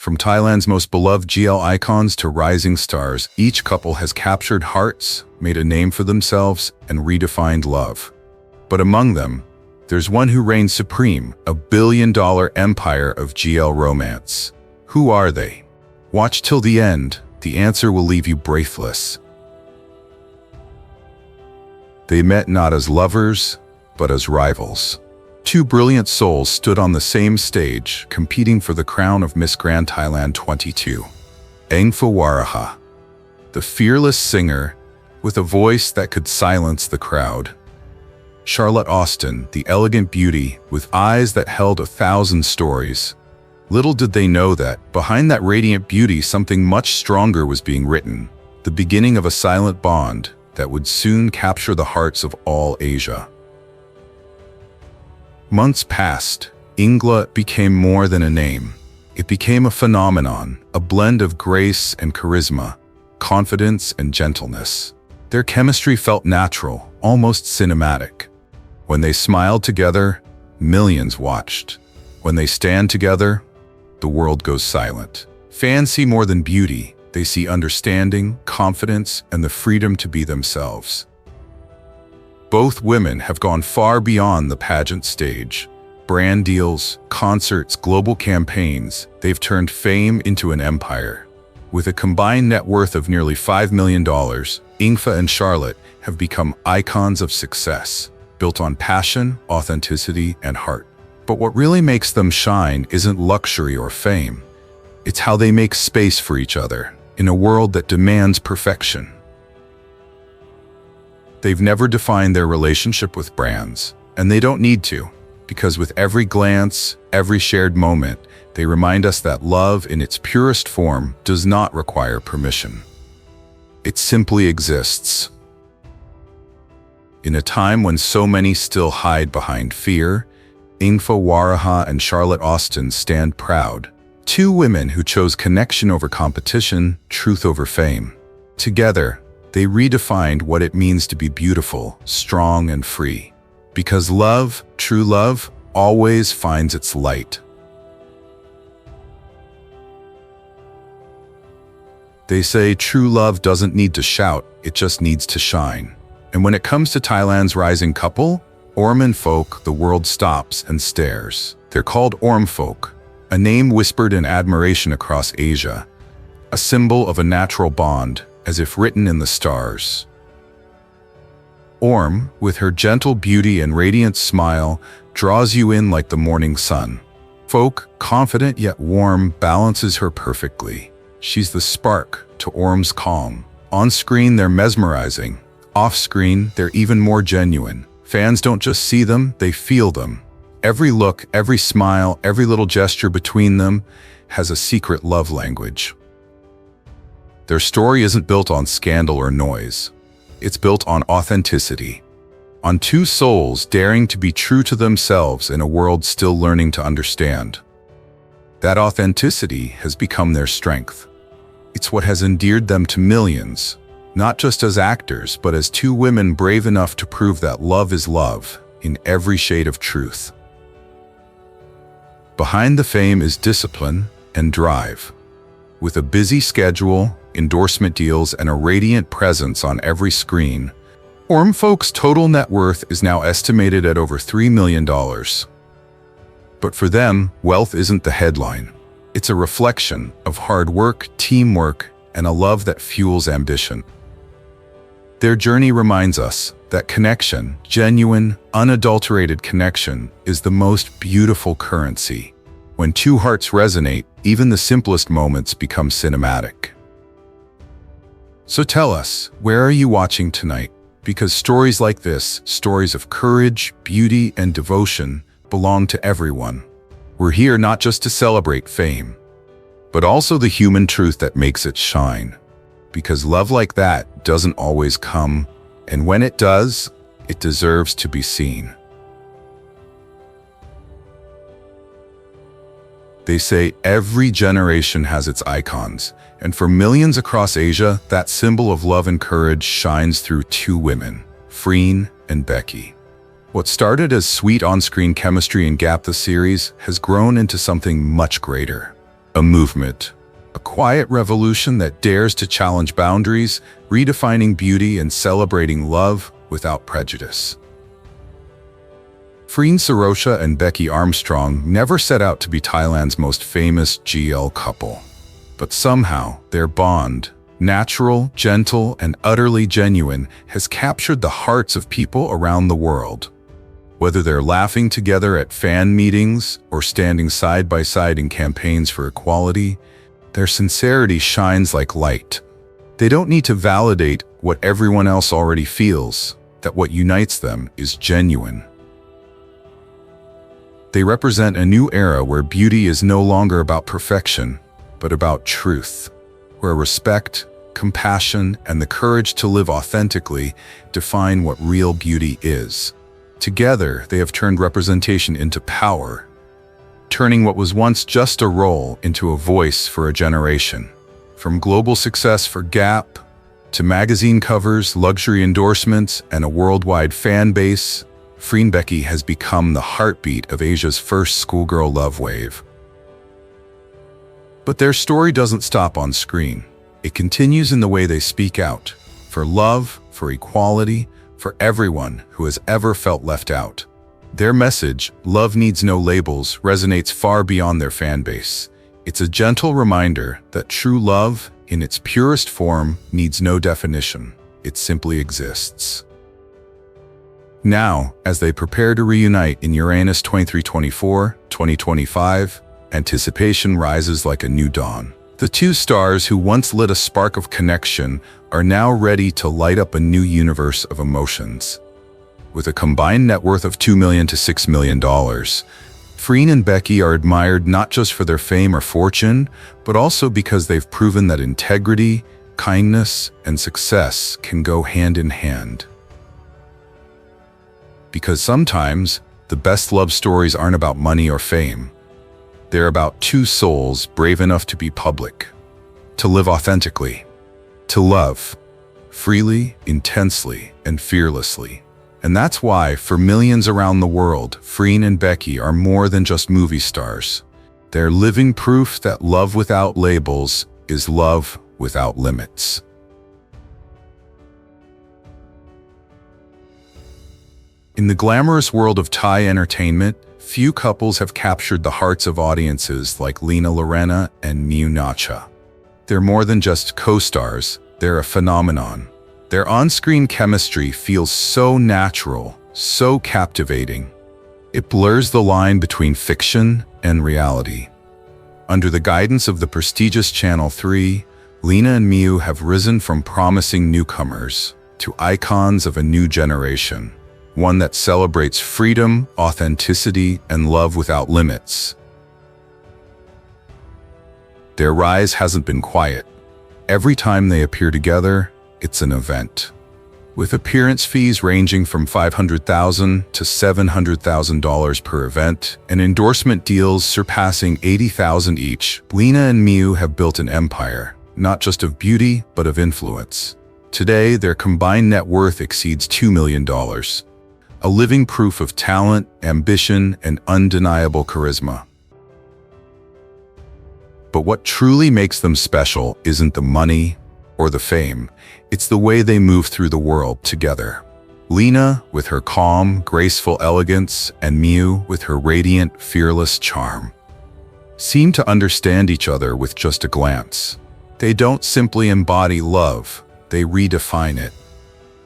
From Thailand's most beloved GL icons to rising stars, each couple has captured hearts, made a name for themselves, and redefined love. But among them, there's one who reigns supreme, a billion-dollar empire of GL romance. Who are they? Watch till the end. The answer will leave you breathless. They met not as lovers, but as rivals. Two brilliant souls stood on the same stage, competing for the crown of Miss Grand Thailand 22. Engfa Waraha, the fearless singer with a voice that could silence the crowd. Charlotte Austin, the elegant beauty with eyes that held 1,000 stories. Little did they know that, behind that radiant beauty, something much stronger was being written, the beginning of a silent bond that would soon capture the hearts of all Asia. Months passed. Engfa became more than a name. It became a phenomenon, a blend of grace and charisma, confidence and gentleness. Their chemistry felt natural, almost cinematic. When they smiled together, millions watched. When they stand together, the world goes silent. Fans see more than beauty. They see understanding, confidence, and the freedom to be themselves. Both women have gone far beyond the pageant stage. Brand deals, concerts, global campaigns, they've turned fame into an empire. With a combined net worth of nearly $5 million, Engfa and Charlotte have become icons of success, built on passion, authenticity, and heart. But what really makes them shine isn't luxury or fame. It's how they make space for each other in a world that demands perfection. They've never defined their relationship with brands, and they don't need to, because with every glance, every shared moment, they remind us that love in its purest form does not require permission. It simply exists. In a time when so many still hide behind fear, Engfa Waraha and Charlotte Austin stand proud. Two women who chose connection over competition, truth over fame. Together, they redefined what it means to be beautiful, strong, and free. Because love, true love, always finds its light. They say true love doesn't need to shout, it just needs to shine. And when it comes to Thailand's rising couple, Orm Folk, the world stops and stares. They're called Orm Folk, a name whispered in admiration across Asia, a symbol of a natural bond, as if written in the stars. Orm, with her gentle beauty and radiant smile, draws you in like the morning sun. Folk, confident yet warm, balances her perfectly. She's the spark to Orm's calm. On screen, they're mesmerizing. Off screen, they're even more genuine. Fans don't just see them, they feel them. Every look, every smile, every little gesture between them has a secret love language. Their story isn't built on scandal or noise. It's built on authenticity. On two souls daring to be true to themselves in a world still learning to understand. That authenticity has become their strength. It's what has endeared them to millions, not just as actors, but as two women brave enough to prove that love is love in every shade of truth. Behind the fame is discipline and drive. With a busy schedule, endorsement deals, and a radiant presence on every screen, Orm Folk's total net worth is now estimated at over $3 million. But for them, wealth isn't the headline. It's a reflection of hard work, teamwork, and a love that fuels ambition. Their journey reminds us that connection, genuine, unadulterated connection, is the most beautiful currency. When two hearts resonate, even the simplest moments become cinematic. So tell us, where are you watching tonight? Because stories like this, stories of courage, beauty, and devotion, belong to everyone. We're here not just to celebrate fame, but also the human truth that makes it shine. Because love like that doesn't always come, and when it does, it deserves to be seen. They say every generation has its icons, and for millions across Asia, that symbol of love and courage shines through two women, Freen and Becky. What started as sweet on-screen chemistry in Gap the series has grown into something much greater. a movement, a quiet revolution that dares to challenge boundaries, redefining beauty and celebrating love without prejudice. Freen Becky and Becky Armstrong never set out to be Thailand's most famous GL couple. But somehow, their bond, natural, gentle, and utterly genuine, has captured the hearts of people around the world. Whether they're laughing together at fan meetings or standing side by side in campaigns for equality, their sincerity shines like light. They don't need to validate what everyone else already feels, that what unites them is genuine. They represent a new era where beauty is no longer about perfection, but about truth, where respect, compassion, and the courage to live authentically define what real beauty is. Together, they have turned representation into power, turning what was once just a role into a voice for a generation. From global success for Gap, to magazine covers, luxury endorsements, and a worldwide fan base, Freen Becky has become the heartbeat of Asia's first schoolgirl love wave. But their story doesn't stop on screen. It continues in the way they speak out, for love, for equality, for everyone who has ever felt left out. Their message, "Love needs no labels," resonates far beyond their fan base. It's a gentle reminder that true love, in its purest form, needs no definition. It simply exists. Now, as they prepare to reunite in Uranus 2324-2025, anticipation rises like a new dawn. The two stars who once lit a spark of connection are now ready to light up a new universe of emotions. With a combined net worth of $2 million to $6 million, Freen and Becky are admired not just for their fame or fortune, but also because they've proven that integrity, kindness, and success can go hand in hand. Because sometimes, the best love stories aren't about money or fame. They're about two souls brave enough to be public, to live authentically, to love freely, intensely, and fearlessly. And that's why, for millions around the world, Freen and Becky are more than just movie stars. They're living proof that love without labels is love without limits. In the glamorous world of Thai entertainment, few couples have captured the hearts of audiences like Lena and Mewnich. They're more than just co-stars, they're a phenomenon. Their on-screen chemistry feels so natural, so captivating. It blurs the line between fiction and reality. Under the guidance of the prestigious Channel 3, Lena and Miu have risen from promising newcomers to icons of a new generation. One that celebrates freedom, authenticity, and love without limits. Their rise hasn't been quiet. Every time they appear together, it's an event. With appearance fees ranging from $500,000 to $700,000 per event, and endorsement deals surpassing $80,000 each, Lena and Miu have built an empire, not just of beauty, but of influence. Today, their combined net worth exceeds $2 million. A living proof of talent, ambition, and undeniable charisma. But what truly makes them special isn't the money or the fame, it's the way they move through the world together. Lena, with her calm, graceful elegance, and Miu, with her radiant, fearless charm, seem to understand each other with just a glance. They don't simply embody love, they redefine it.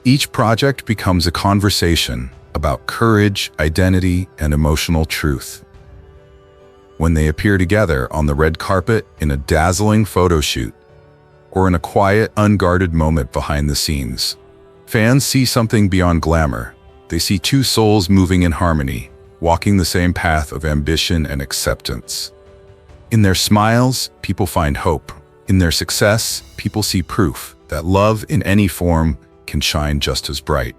Each project becomes a conversation about courage, identity, and emotional truth. When they appear together on the red carpet, in a dazzling photo shoot, or in a quiet, unguarded moment behind the scenes, fans see something beyond glamour. They see two souls moving in harmony, walking the same path of ambition and acceptance. In their smiles, people find hope. In their success, people see proof that love in any form can shine just as bright.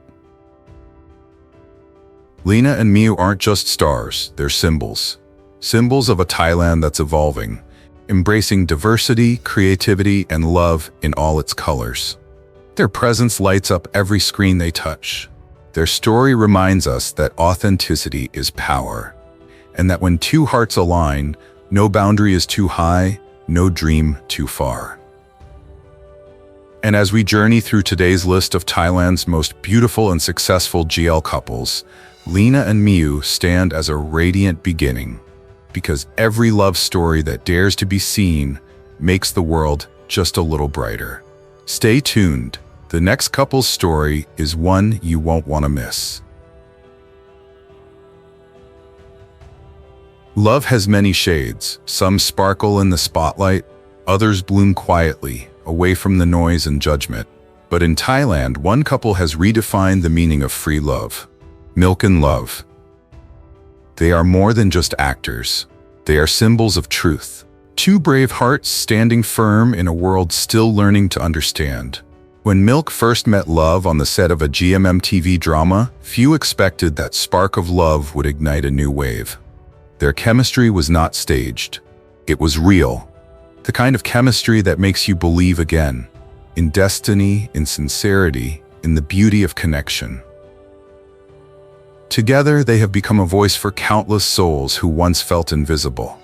Lena and Miu aren't just stars, they're symbols. Symbols of a Thailand that's evolving, embracing diversity, creativity, and love in all its colors. Their presence lights up every screen they touch. Their story reminds us that authenticity is power, and that when two hearts align, No boundary is too high, no dream too far. And as we journey through today's list of Thailand's most beautiful and successful GL couples, Lena and Miu stand as a radiant beginning, because every love story that dares to be seen makes the world just a little brighter. Stay tuned. The next couple's story is one you won't want to miss. Love has many shades. Some sparkle in the spotlight, others bloom quietly, away from the noise and judgment. But in Thailand, one couple has redefined the meaning of free love. Milk and Love. They are more than just actors. They are symbols of truth. Two brave hearts standing firm in a world still learning to understand. When Milk first met Love on the set of a GMM TV drama, few expected that spark of love would ignite a new wave. Their chemistry was not staged. It was real. The kind of chemistry that makes you believe again. In destiny, in sincerity, in the beauty of connection. Together, they have become a voice for countless souls who once felt invisible.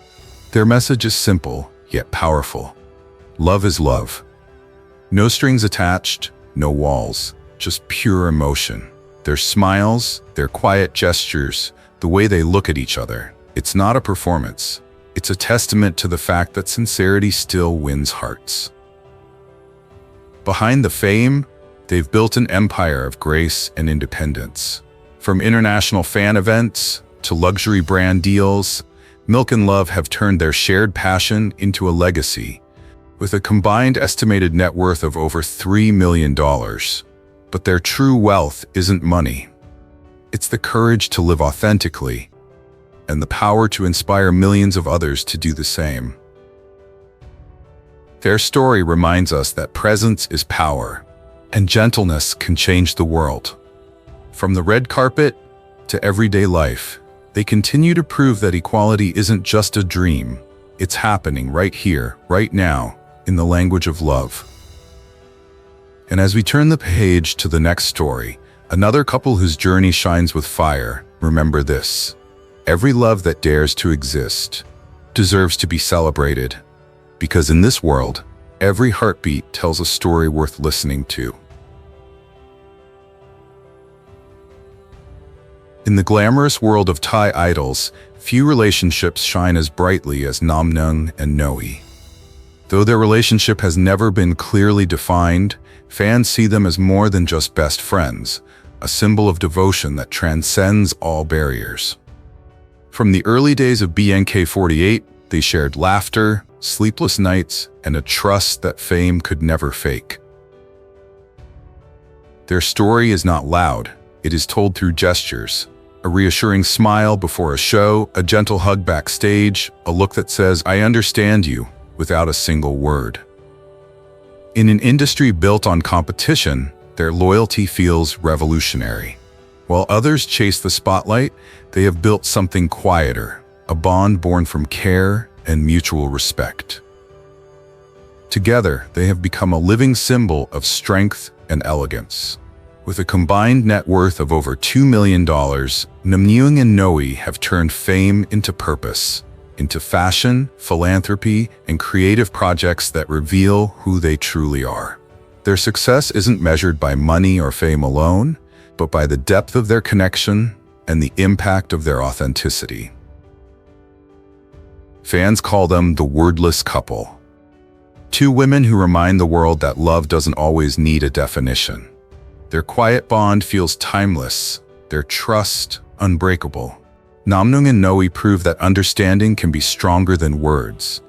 Their message is simple, yet powerful. Love is love. No strings attached, no walls, just pure emotion. Their smiles, their quiet gestures, the way they look at each other. It's not a performance. It's a testament to the fact that sincerity still wins hearts. Behind the fame, they've built an empire of grace and independence. From international fan events to luxury brand deals, Milk and Love have turned their shared passion into a legacy, with a combined estimated net worth of over $3 million. But their true wealth isn't money. It's the courage to live authentically, and the power to inspire millions of others to do the same. Their story reminds us that presence is power, and gentleness can change the world. From the red carpet to everyday life, they continue to prove that equality isn't just a dream. It's happening right here, right now, in the language of love. And as we turn the page to the next story, another couple whose journey shines with fire, remember this. Every love that dares to exist deserves to be celebrated, because in this world, every heartbeat tells a story worth listening to. In the glamorous world of Thai idols, few relationships shine as brightly as Namneung and Noey. Though their relationship has never been clearly defined, fans see them as more than just best friends, a symbol of devotion that transcends all barriers. From the early days of BNK48, they shared laughter, sleepless nights, and a trust that fame could never fake. Their story is not loud, it is told through gestures. A reassuring smile before a show, a gentle hug backstage, a look that says, "I understand you," without a single word. In an industry built on competition, their loyalty feels revolutionary. While others chase the spotlight, they have built something quieter, a bond born from care and mutual respect. Together, they have become a living symbol of strength and elegance. With a combined net worth of over $2 million, Namneung and Noey have turned fame into purpose, into fashion, philanthropy, and creative projects that reveal who they truly are. Their success isn't measured by money or fame alone, but by the depth of their connection and the impact of their authenticity. Fans call them the wordless couple. Two women who remind the world that love doesn't always need a definition. Their quiet bond feels timeless, their trust unbreakable. Namneung and Noey prove that understanding can be stronger than words,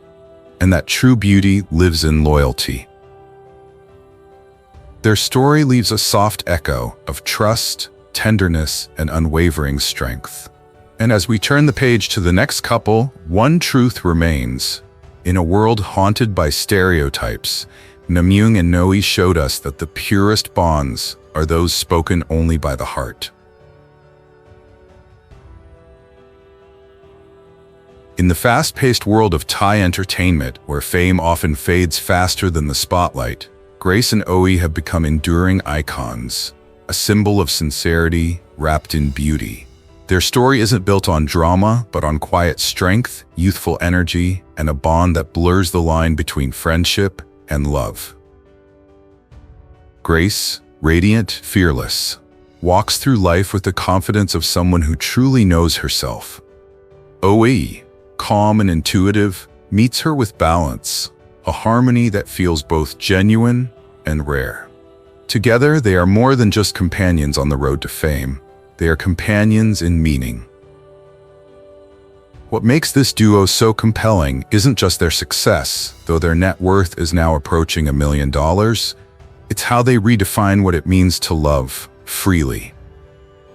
and that true beauty lives in loyalty. Their story leaves a soft echo of trust, tenderness, and unwavering strength. And as we turn the page to the next couple, one truth remains. In a world haunted by stereotypes, Namneung and Noey showed us that the purest bonds are those spoken only by the heart. In the fast-paced world of Thai entertainment, where fame often fades faster than the spotlight, Grace and Oaey have become enduring icons, a symbol of sincerity wrapped in beauty. Their story isn't built on drama, but on quiet strength, youthful energy, and a bond that blurs the line between friendship and love. Grace, radiant, fearless, walks through life with the confidence of someone who truly knows herself. Oaey, calm and intuitive, meets her with balance, a harmony that feels both genuine and rare. Together, they are more than just companions on the road to fame. They are companions in meaning. What makes this duo so compelling isn't just their success, though their net worth is now approaching $1 million. It's how they redefine what it means to love freely.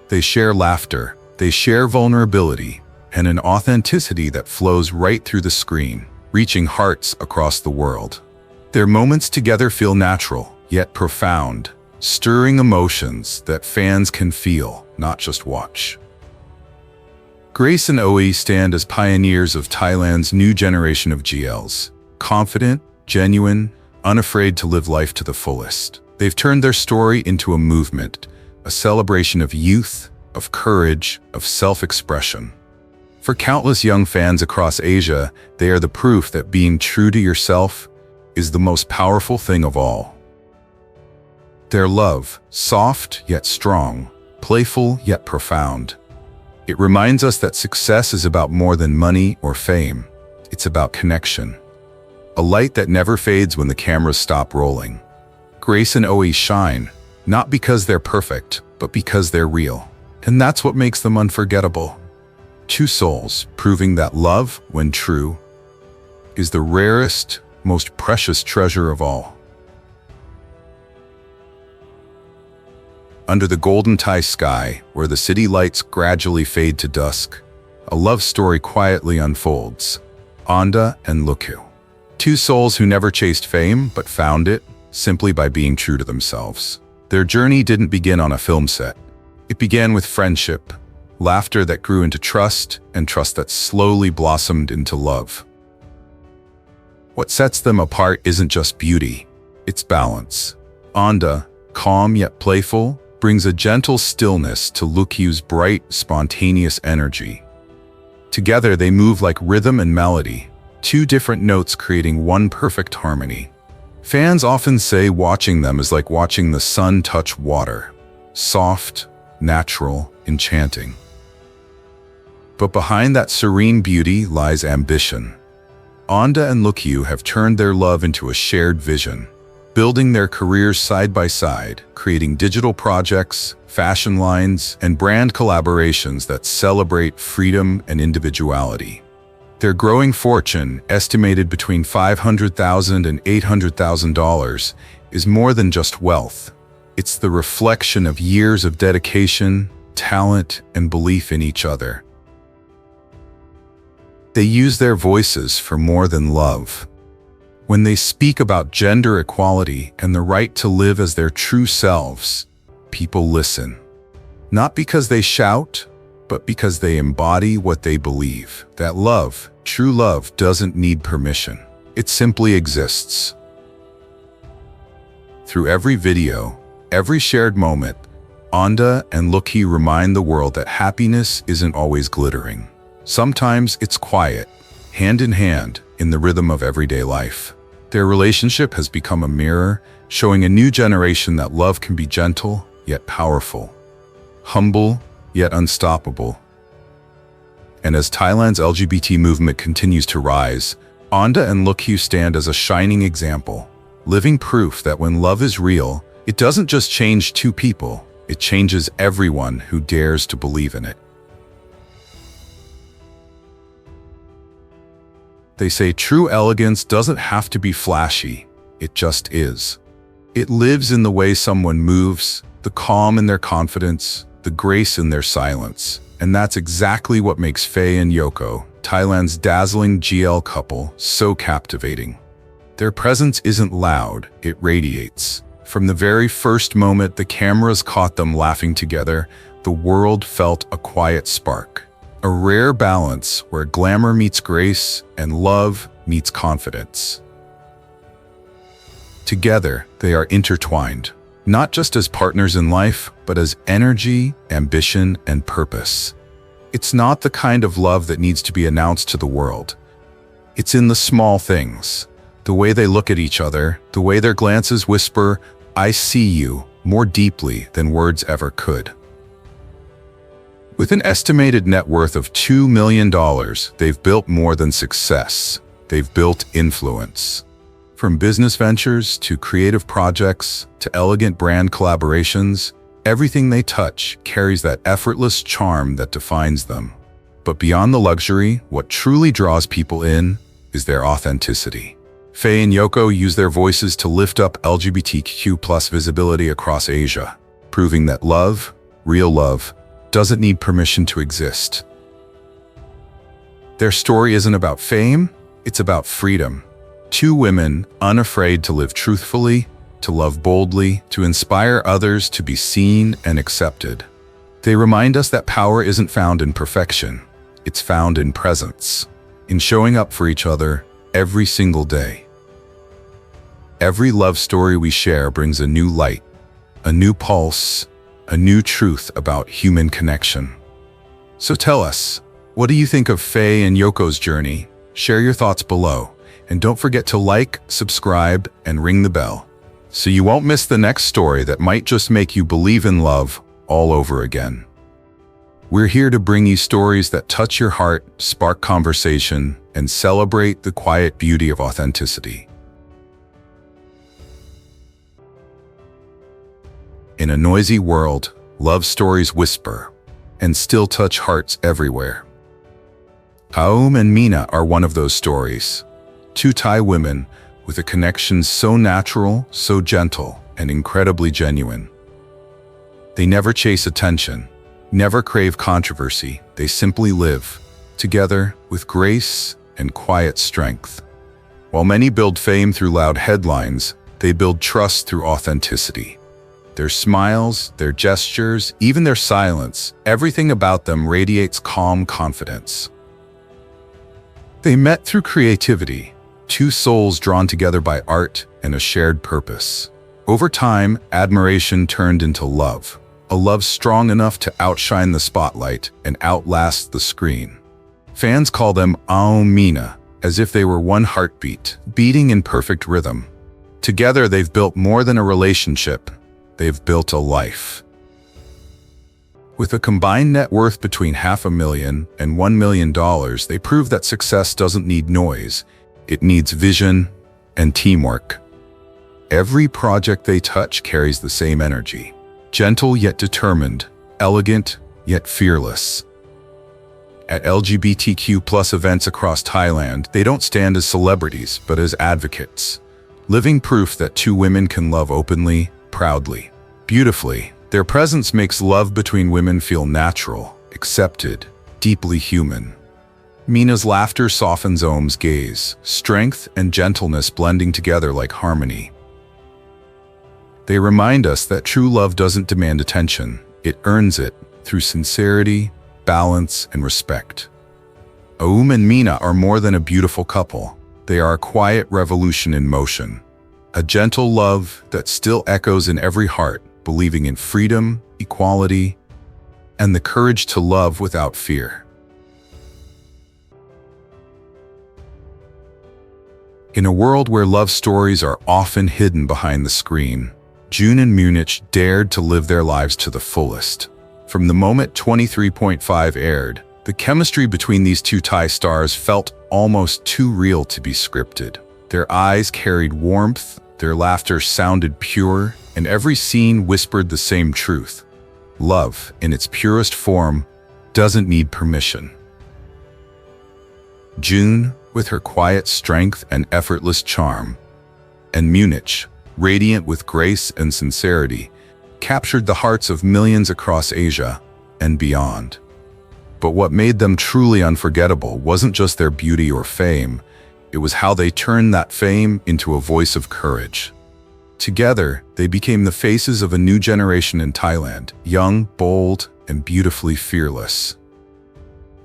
They share laughter, they share vulnerability, and an authenticity that flows right through the screen, reaching hearts across the world. Their moments together feel natural, yet profound, stirring emotions that fans can feel, not just watch. Grace and Oaey stand as pioneers of Thailand's new generation of GLs, confident, genuine, unafraid to live life to the fullest. They've turned their story into a movement, a celebration of youth, of courage, of self-expression. For countless young fans across Asia, they are the proof that being true to yourself is the most powerful thing of all. Their love, soft yet strong, playful yet profound. It reminds us that success is about more than money or fame. It's about connection. A light that never fades when the cameras stop rolling. Grace and Oaey shine, not because they're perfect, but because they're real. And that's what makes them unforgettable. Two souls proving that love, when true, is the rarest, most precious treasure of all. Under the golden Thai sky, where the city lights gradually fade to dusk, a love story quietly unfolds. Anda and Lookkaew. Two souls who never chased fame, but found it simply by being true to themselves. Their journey didn't begin on a film set. It began with friendship, laughter that grew into trust, and trust that slowly blossomed into love. What sets them apart isn't just beauty, it's balance. Anda, calm yet playful, brings a gentle stillness to Lookkaew's bright, spontaneous energy. Together they move like rhythm and melody, two different notes creating one perfect harmony. Fans often say watching them is like watching the sun touch water. Soft, natural, enchanting. But behind that serene beauty lies ambition. Anda and Lookkaew have turned their love into a shared vision, building their careers side by side, creating digital projects, fashion lines, and brand collaborations that celebrate freedom and individuality. Their growing fortune, estimated between $500,000 and $800,000, is more than just wealth. It's the reflection of years of dedication, talent, and belief in each other. They use their voices for more than love. When they speak about gender equality and the right to live as their true selves, people listen. Not because they shout, but because they embody what they believe. That love, true love, doesn't need permission. It simply exists. Through every video, every shared moment, Anda and Lookkaew remind the world that happiness isn't always glittering. Sometimes it's quiet, hand in hand, in the rhythm of everyday life. Their relationship has become a mirror, showing a new generation that love can be gentle, yet powerful. Humble, yet unstoppable. And as Thailand's LGBT movement continues to rise, Anda and Lookkaew stand as a shining example, living proof that when love is real, it doesn't just change two people, it changes everyone who dares to believe in it. They say true elegance doesn't have to be flashy, it just is. It lives in the way someone moves, the calm in their confidence, the grace in their silence. And that's exactly what makes Faye and Yoko, Thailand's dazzling GL couple, so captivating. Their presence isn't loud, it radiates. From the very first moment the cameras caught them laughing together, the world felt a quiet spark. A rare balance where glamour meets grace and love meets confidence. Together, they are intertwined, not just as partners in life, but as energy, ambition, and purpose. It's not the kind of love that needs to be announced to the world. It's in the small things. The way they look at each other, the way their glances whisper, "I see you," more deeply than words ever could. With an estimated net worth of $2 million, they've built more than success. They've built influence. From business ventures to creative projects to elegant brand collaborations, everything they touch carries that effortless charm that defines them. But beyond the luxury, what truly draws people in is their authenticity. Faye and Yoko use their voices to lift up LGBTQ+ visibility across Asia, proving that love, real love, doesn't need permission to exist. Their story isn't about fame, it's about freedom. Two women, unafraid to live truthfully, to love boldly, to inspire others to be seen and accepted. They remind us that power isn't found in perfection, it's found in presence, in showing up for each other every single day. Every love story we share brings a new light, a new pulse, a new truth about human connection. So tell us, what do you think of Faye and Yoko's journey? Share your thoughts below, and don't forget to like, subscribe, and ring the bell, so you won't miss the next story that might just make you believe in love all over again. We're here to bring you stories that touch your heart, spark conversation, and celebrate the quiet beauty of authenticity. In a noisy world, love stories whisper and still touch hearts everywhere. Aoom and Meena are one of those stories. Two Thai women with a connection so natural, so gentle, and incredibly genuine. They never chase attention, never crave controversy. They simply live together with grace and quiet strength. While many build fame through loud headlines, they build trust through authenticity. Their smiles, their gestures, even their silence, everything about them radiates calm confidence. They met through creativity, two souls drawn together by art and a shared purpose. Over time, admiration turned into love, a love strong enough to outshine the spotlight and outlast the screen. Fans call them Aoom Meena, as if they were one heartbeat, beating in perfect rhythm. Together, they've built more than a relationship. They've built a life. With a combined net worth between $500,000 and $1 million, they prove that success doesn't need noise. It needs vision and teamwork. Every project they touch carries the same energy. Gentle yet determined, elegant yet fearless. At LGBTQ+ events across Thailand, they don't stand as celebrities, but as advocates. Living proof that two women can love openly, proudly, beautifully. Their presence makes love between women feel natural, accepted, deeply human. Meena's laughter softens Aoom's gaze, strength and gentleness blending together like harmony. They remind us that true love doesn't demand attention, it earns it through sincerity, balance, and respect. Aoom and Meena are more than a beautiful couple. They are a quiet revolution in motion. A gentle love that still echoes in every heart, believing in freedom, equality, and the courage to love without fear. In a world where love stories are often hidden behind the screen, June and Mewnich dared to live their lives to the fullest. From the moment 23.5 aired, the chemistry between these two Thai stars felt almost too real to be scripted. Their eyes carried warmth, their laughter sounded pure, and every scene whispered the same truth. Love, in its purest form, doesn't need permission. June, with her quiet strength and effortless charm, and Mewnich, radiant with grace and sincerity, captured the hearts of millions across Asia and beyond. But what made them truly unforgettable wasn't just their beauty or fame, it was how they turned that fame into a voice of courage. Together, they became the faces of a new generation in Thailand, young, bold, and beautifully fearless.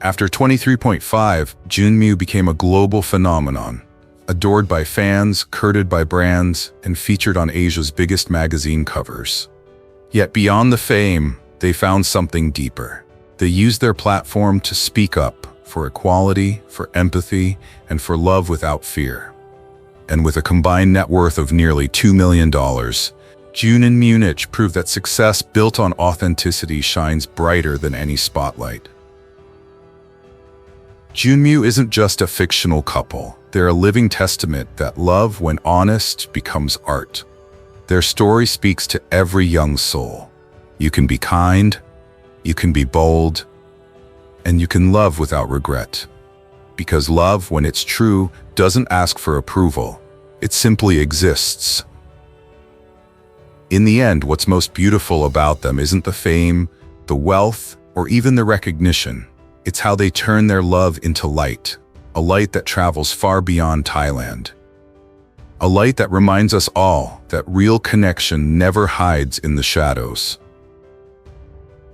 After 23.5, June Miu became a global phenomenon, adored by fans, courted by brands, and featured on Asia's biggest magazine covers. Yet beyond the fame, they found something deeper. They use their platform to speak up for equality, for empathy, and for love without fear. And with a combined net worth of nearly $2 million, June and Mewnich prove that success built on authenticity shines brighter than any spotlight. June Miu isn't just a fictional couple. They're a living testament that love, when honest, becomes art. Their story speaks to every young soul. You can be kind, you can be bold, and you can love without regret. Because love, when it's true, doesn't ask for approval. It simply exists. In the end, what's most beautiful about them isn't the fame, the wealth, or even the recognition. It's how they turn their love into light, a light that travels far beyond Thailand. A light that reminds us all that real connection never hides in the shadows.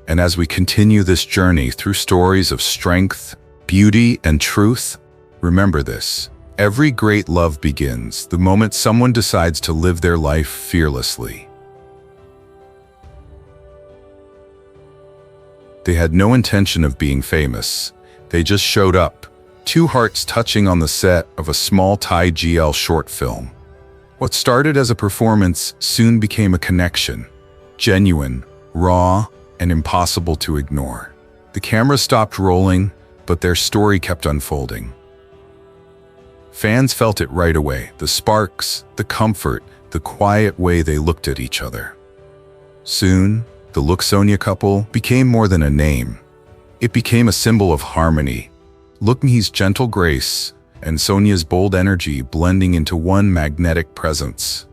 And as we continue this journey through stories of strength, beauty, and truth, remember this: every great love begins the moment someone decides to live their life fearlessly. They had no intention of being famous. They just showed up, two hearts touching on the set of a small Thai GL short film. What started as a performance soon became a connection, genuine, raw, and impossible to ignore. The camera stopped rolling, but their story kept unfolding. Fans felt it right away: the sparks, the comfort, the quiet way they looked at each other. Soon, the Lookmhee Sonya couple became more than a name. It became a symbol of harmony. Lookmhee's gentle grace and Sonya's bold energy blending into one magnetic presence.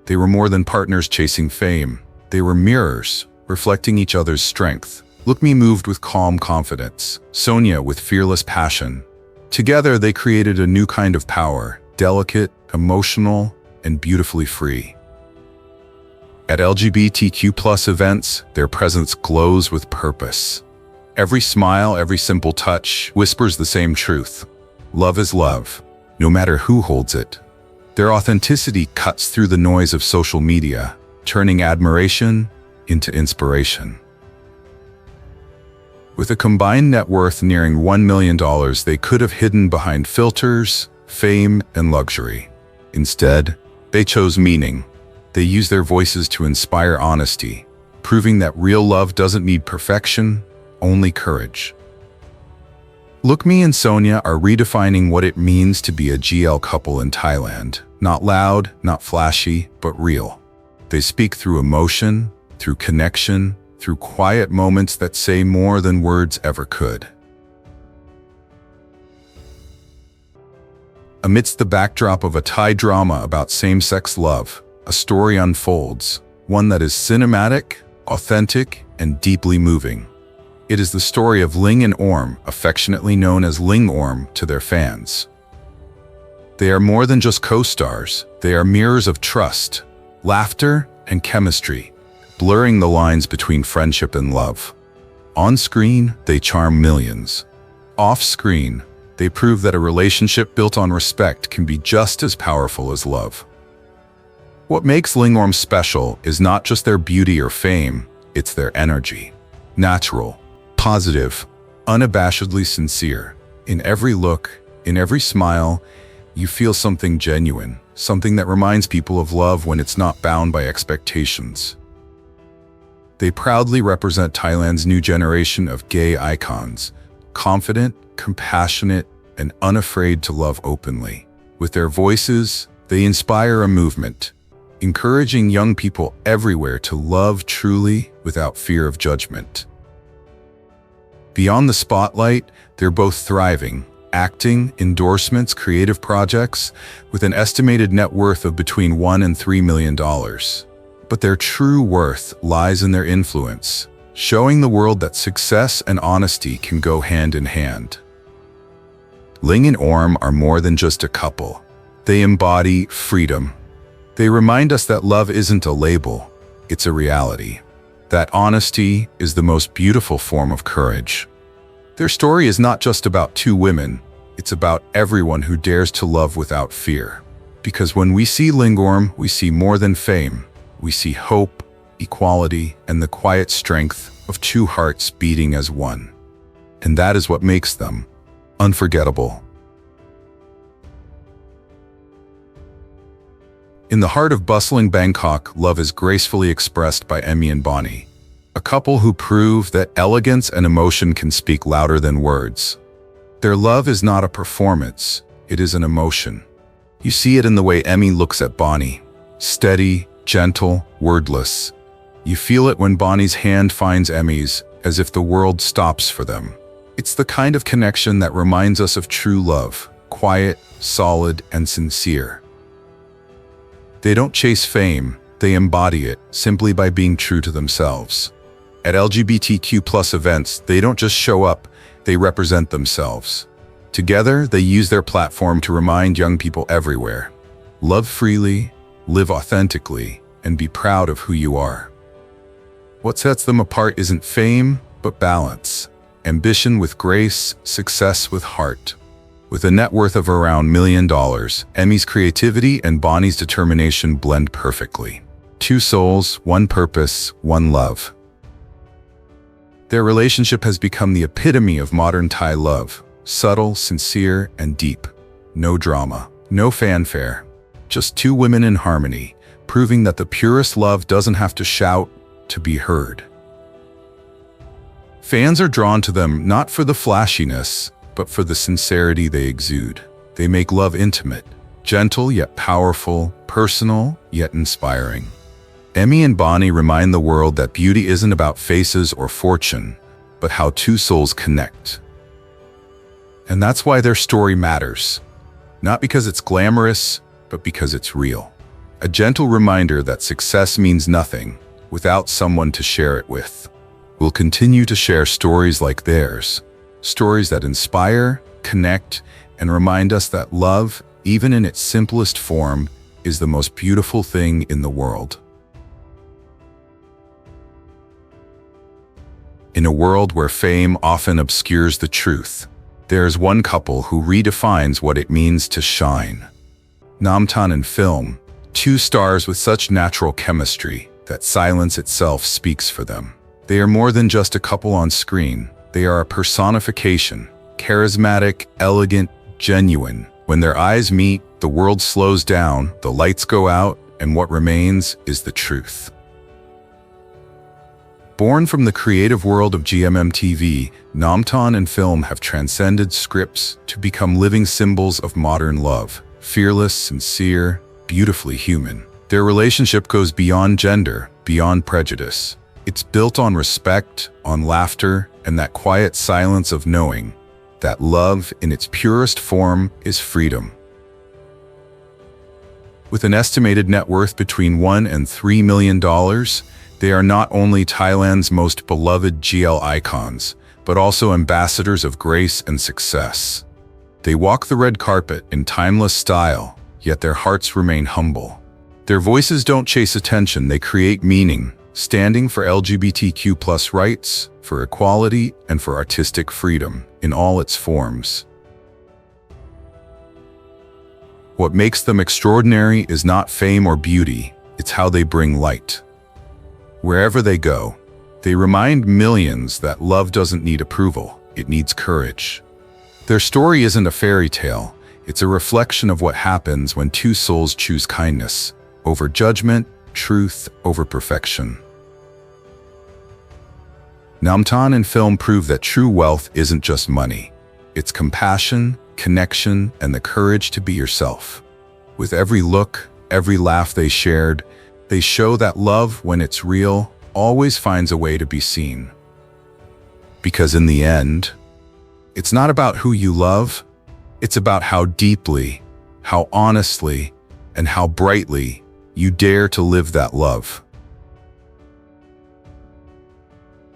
They were more than partners chasing fame. They were mirrors, reflecting each other's strength. Lookmhee moved with calm confidence, Sonya with fearless passion. Together, they created a new kind of power, delicate, emotional, and beautifully free. At LGBTQ+ events, their presence glows with purpose. Every smile, every simple touch whispers the same truth: love is love, no matter who holds it. Their authenticity cuts through the noise of social media, turning admiration into inspiration. With a combined net worth nearing $1 million, they could have hidden behind filters, fame, and luxury. Instead, they chose meaning. They used their voices to inspire honesty, proving that real love doesn't need perfection, only courage. Lookmhee and Sonya are redefining what it means to be a GL couple in Thailand. Not loud, not flashy, but real. They speak through emotion, through connection, through quiet moments that say more than words ever could. Amidst the backdrop of a Thai drama about same-sex love, a story unfolds, one that is cinematic, authentic, and deeply moving. It is the story of Ling and Orm, affectionately known as Ling Orm to their fans. They are more than just co-stars. They are mirrors of trust, laughter, and chemistry, blurring the lines between friendship and love. On screen, they charm millions. Off screen, they prove that a relationship built on respect can be just as powerful as love. What makes Ling Orm special is not just their beauty or fame, it's their energy. Natural, positive, unabashedly sincere. In every look, in every smile, you feel something genuine, something that reminds people of love when it's not bound by expectations. They proudly represent Thailand's new generation of gay icons, confident, compassionate, and unafraid to love openly. With their voices, they inspire a movement, encouraging young people everywhere to love truly without fear of judgment. Beyond the spotlight, they're both thriving, acting, endorsements, creative projects, with an estimated net worth of between $1 and $3 million. But their true worth lies in their influence, showing the world that success and honesty can go hand in hand. Ling and Orm are more than just a couple. They embody freedom. They remind us that love isn't a label, it's a reality. That honesty is the most beautiful form of courage. Their story is not just about two women, it's about everyone who dares to love without fear. Because when we see Ling Orm, we see more than fame. We see hope, equality, and the quiet strength of two hearts beating as one. And that is what makes them unforgettable. In the heart of bustling Bangkok, love is gracefully expressed by Emi and Bonnie, a couple who prove that elegance and emotion can speak louder than words. Their love is not a performance, it is an emotion. You see it in the way Emi looks at Bonnie, steady, gentle, wordless. You feel it when Bonnie's hand finds Emi's, as if the world stops for them. It's the kind of connection that reminds us of true love, quiet, solid, and sincere. They don't chase fame, they embody it simply by being true to themselves. At LGBTQ+ events, they don't just show up, they represent themselves. Together, they use their platform to remind young people everywhere: love freely, live authentically, and be proud of who you are. What sets them apart isn't fame, but balance. Ambition with grace, success with heart. With a net worth of around $1 million, Emi's creativity and Bonnie's determination blend perfectly. Two souls, one purpose, one love. Their relationship has become the epitome of modern Thai love. Subtle, sincere, and deep. No drama, no fanfare. Just two women in harmony, proving that the purest love doesn't have to shout to be heard. Fans are drawn to them not for the flashiness, but for the sincerity they exude. They make love intimate, gentle yet powerful, personal yet inspiring. Emi and Bonnie remind the world that beauty isn't about faces or fortune, but how two souls connect. And that's why their story matters. Not because it's glamorous, but because it's real. A gentle reminder that success means nothing without someone to share it with. We'll continue to share stories like theirs. Stories that inspire, connect, and remind us that love, even in its simplest form, is the most beautiful thing in the world. In a world where fame often obscures the truth, there is one couple who redefines what it means to shine. Namtan Film, two stars with such natural chemistry that silence itself speaks for them. They are more than just a couple on screen. They are a personification, charismatic, elegant, genuine. When their eyes meet, the world slows down, the lights go out, and what remains is the truth. Born from the creative world of GMMTV, Namtan Film have transcended scripts to become living symbols of modern love. Fearless, sincere, beautifully human. Their relationship goes beyond gender, beyond prejudice. It's built on respect, on laughter, and that quiet silence of knowing that love in its purest form is freedom. With an estimated net worth between $1 and $3 million, they are not only Thailand's most beloved GL icons, but also ambassadors of grace and success. They walk the red carpet in timeless style, yet their hearts remain humble. Their voices don't chase attention, they create meaning, standing for LGBTQ+ rights, for equality, and for artistic freedom in all its forms. What makes them extraordinary is not fame or beauty, it's how they bring light. Wherever they go, they remind millions that love doesn't need approval, it needs courage. Their story isn't a fairy tale, it's a reflection of what happens when two souls choose kindness over judgment, truth over perfection. Namtan Film prove that true wealth isn't just money. It's compassion, connection, and the courage to be yourself. With every look, every laugh they shared, they show that love, when it's real, always finds a way to be seen. Because in the end, it's not about who you love, it's about how deeply, how honestly, and how brightly you dare to live that love.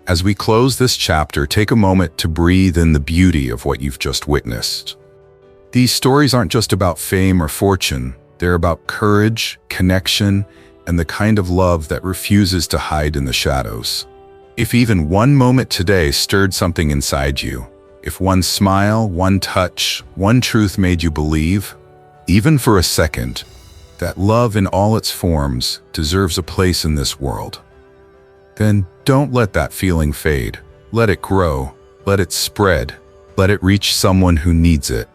As we close this chapter, take a moment to breathe in the beauty of what you've just witnessed. These stories aren't just about fame or fortune, they're about courage, connection, and the kind of love that refuses to hide in the shadows. If even one moment today stirred something inside you, if one smile, one touch, one truth made you believe, even for a second, that love in all its forms deserves a place in this world, then don't let that feeling fade. Let it grow, let it spread, let it reach someone who needs it.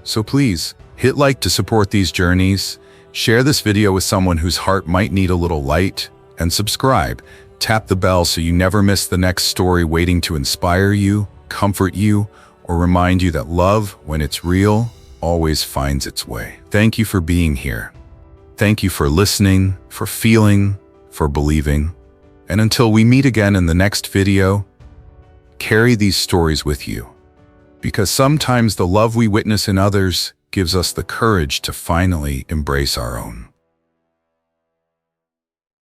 So please, hit like to support these journeys, share this video with someone whose heart might need a little light, and subscribe. Tap the bell so you never miss the next story waiting to inspire you, comfort you, or remind you that love, when it's real, always finds its way. Thank you for being here. Thank you for listening, for feeling, for believing. And until we meet again in the next video, carry these stories with you. Because sometimes the love we witness in others gives us the courage to finally embrace our own.